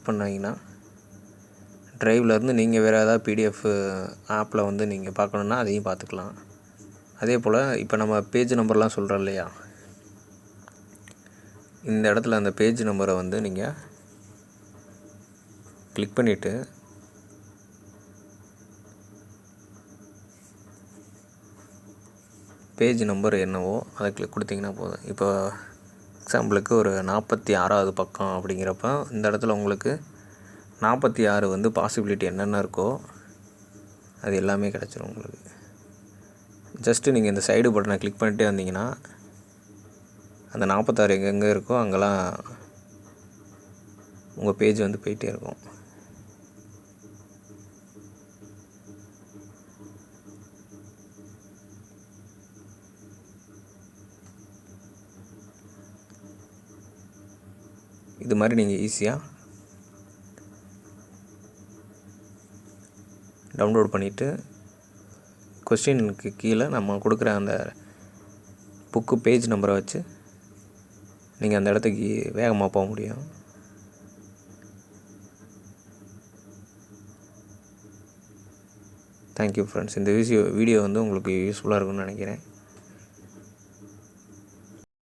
பண்ணிங்கன்னா ட்ரைவ்லேருந்து நீங்கள் வேறு ஏதாவது பிடிஎஃப் ஆப்பில் வந்து நீங்கள் பார்க்கணுன்னா அதையும் பார்த்துக்கலாம். அதே போல் இப்போ நம்ம பேஜ் நம்பர்லாம் சொல்கிறோம் இல்லையா, இந்த இடத்துல அந்த பேஜ் நம்பரை வந்து நீங்கள் கிளிக் பண்ணிவிட்டு பேஜ் நம்பர் என்னவோ அதை கிளிக் கொடுத்தீங்கன்னா போதும். இப்போ எக்ஸாம்பிளுக்கு ஒரு 46வது பக்கம் அப்படிங்கிறப்ப இந்த இடத்துல உங்களுக்கு 46 வந்து பாசிபிலிட்டி என்னென்ன இருக்கோ அது எல்லாமே கிடச்சிரும் உங்களுக்கு. ஜஸ்ட்டு நீங்கள் இந்த சைடு பட்டனை கிளிக் பண்ணிட்டே வந்தீங்கன்னா அந்த 46 எங்கெங்கே இருக்கோ அங்கெல்லாம் உங்கள் பேஜ் வந்து போயிட்டே இருக்கும். இது மாதிரி நீங்கள் ஈஸியாக டவுன்லோட் பண்ணிவிட்டு கொஸ்டினுக்கு கீழே நம்ம கொடுக்குற அந்த புக்கு பேஜ் நம்பரை வச்சு நீங்கள் அந்த இடத்துக்கு வேகமாக போக முடியும். Thank you friends. இந்த வீடியோ வந்து உங்களுக்கு யூஸ்ஃபுல்லாக இருக்கும்னு நினைக்கிறேன்.